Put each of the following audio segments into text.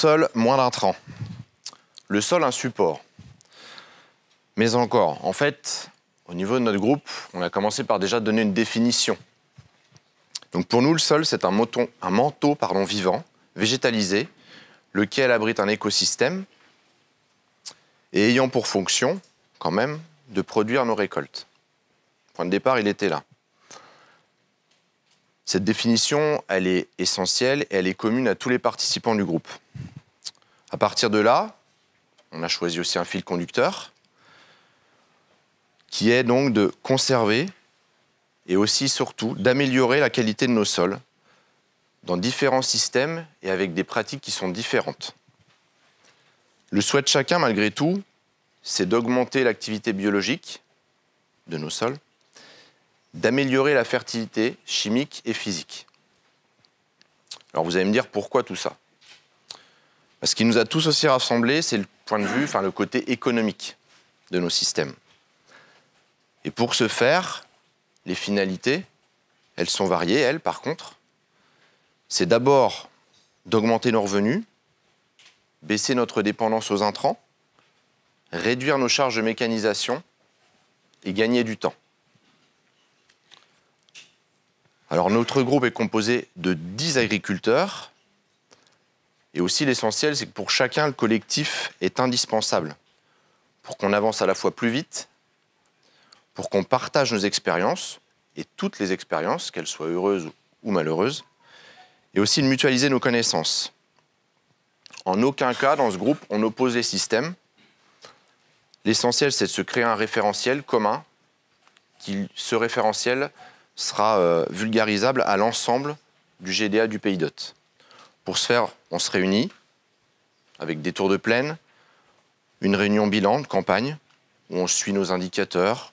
sol, moins d'intrants. Le sol, un support. Mais encore, en fait, au niveau de notre groupe, on a commencé par déjà donner une définition. Donc pour nous, le sol, c'est un manteau vivant, végétalisé, lequel abrite un écosystème et ayant pour fonction, quand même, de produire nos récoltes. Le point de départ, il était là. Cette définition, elle est essentielle et elle est commune à tous les participants du groupe. À partir de là, on a choisi aussi un fil conducteur qui est donc de conserver et aussi surtout d'améliorer la qualité de nos sols dans différents systèmes et avec des pratiques qui sont différentes. Le souhait de chacun, malgré tout, c'est d'augmenter l'activité biologique de nos sols, d'améliorer la fertilité chimique et physique. Alors vous allez me dire pourquoi tout ça? Ce qui nous a tous aussi rassemblés, c'est le point de vue, le côté économique de nos systèmes. Et pour ce faire, les finalités, elles sont variées, elles, par contre. C'est d'abord d'augmenter nos revenus, baisser notre dépendance aux intrants, réduire nos charges de mécanisation et gagner du temps. Alors notre groupe est composé de 10 agriculteurs et aussi l'essentiel, c'est que pour chacun, le collectif est indispensable pour qu'on avance à la fois plus vite, pour qu'on partage nos expériences, et toutes les expériences, qu'elles soient heureuses ou malheureuses, et aussi de mutualiser nos connaissances. En aucun cas, dans ce groupe, on oppose les systèmes. L'essentiel, c'est de se créer un référentiel commun, ce référentiel sera vulgarisable à l'ensemble du GDA du Pays d'Hôte. Pour ce faire, on se réunit avec des tours de plaine, une réunion bilan de campagne, où on suit nos indicateurs,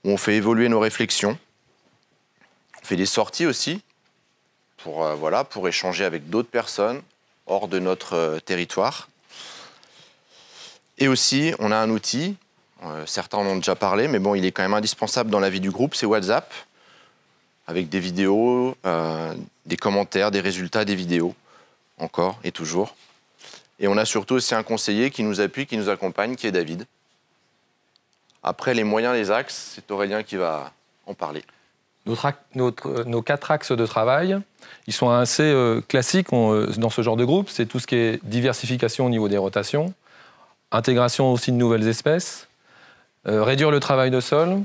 où on fait évoluer nos réflexions. On fait des sorties aussi pour échanger avec d'autres personnes hors de notre territoire. Et aussi, on a un outil, certains en ont déjà parlé, mais bon, il est quand même indispensable dans la vie du groupe, c'est WhatsApp, avec des vidéos, des commentaires, des résultats des vidéos, encore et toujours. Et on a surtout aussi un conseiller qui nous appuie, qui nous accompagne, qui est David. Après, les moyens, les axes, c'est Aurélien qui va en parler. Nos 4 axes de travail, ils sont assez classiques dans ce genre de groupe. C'est tout ce qui est diversification au niveau des rotations, intégration aussi de nouvelles espèces, réduire le travail de sol,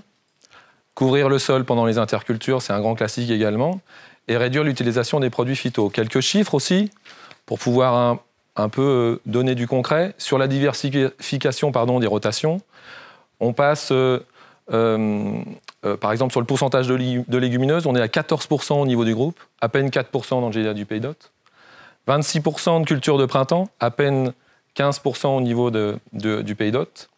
couvrir le sol pendant les intercultures, c'est un grand classique également, et réduire l'utilisation des produits phyto. Quelques chiffres aussi, pour pouvoir un peu donner du concret. Sur la diversification des rotations, on passe, par exemple, sur le pourcentage de légumineuses, on est à 14% au niveau du groupe, à peine 4% dans le GDA du Pays d'Hôte. 26% de culture de printemps, à peine 15% au niveau du Pays d'Hôte.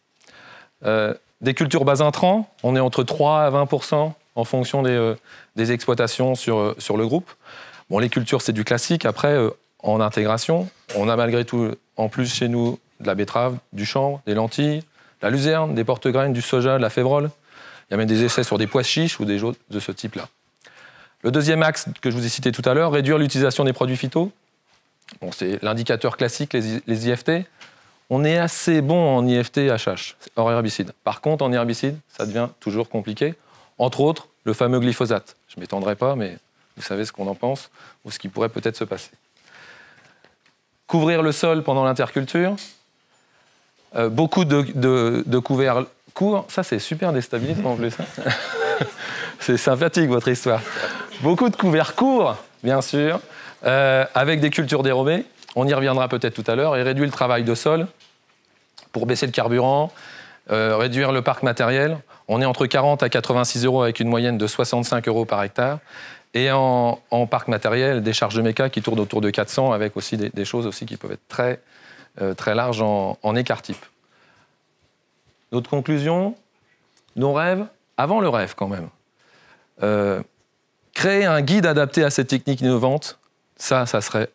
Des cultures bas intrants, on est entre 3 à 20% en fonction des exploitations sur le groupe. Bon, les cultures, c'est du classique. Après, en intégration, on a malgré tout, en plus chez nous, de la betterave, du chanvre, des lentilles, la luzerne, des porte-graines, du soja, de la févrole. Il y a même des essais sur des pois chiches ou des choses de ce type-là. Le deuxième axe que je vous ai cité tout à l'heure, réduire l'utilisation des produits phyto. Bon, c'est l'indicateur classique, les IFT. On est assez bon en IFT HH, hors herbicide. Par contre, en herbicide, ça devient toujours compliqué. Entre autres, le fameux glyphosate. Je ne m'étendrai pas, mais vous savez ce qu'on en pense ou ce qui pourrait peut-être se passer. Couvrir le sol pendant l'interculture. Beaucoup de couverts courts. Ça, c'est super déstabilisant en plus. C'est sympathique, votre histoire. Beaucoup de couverts courts, bien sûr, avec des cultures dérobées. On y reviendra peut-être tout à l'heure. Et réduire le travail de sol pour baisser le carburant, réduire le parc matériel. On est entre 40 à 86 euros avec une moyenne de 65 euros par hectare. Et en parc matériel, des charges de méca qui tournent autour de 400 avec aussi des choses aussi qui peuvent être très larges en écart type. Notre conclusion, nos rêves, avant le rêve quand même. Créer un guide adapté à cette technique innovante, ça serait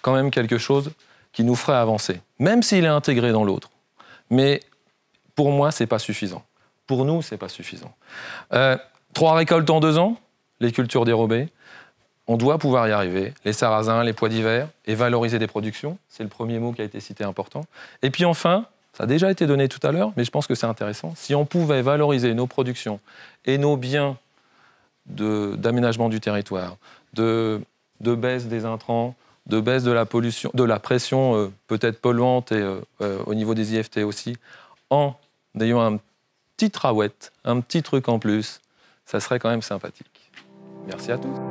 quand même quelque chose qui nous ferait avancer, même s'il est intégré dans l'autre. Mais pour moi, ce n'est pas suffisant. Pour nous, ce n'est pas suffisant. 3 récoltes en 2 ans, les cultures dérobées. On doit pouvoir y arriver. Les sarrasins, les pois d'hiver, et valoriser des productions. C'est le premier mot qui a été cité important. Et puis enfin, ça a déjà été donné tout à l'heure, mais je pense que c'est intéressant. Si on pouvait valoriser nos productions et nos biens d'aménagement du territoire, de baisse des intrants, de baisse de la pollution, de la pression peut-être polluante et au niveau des IFT aussi, en ayant un petit trawett, un petit truc en plus, ça serait quand même sympathique. Merci à tous.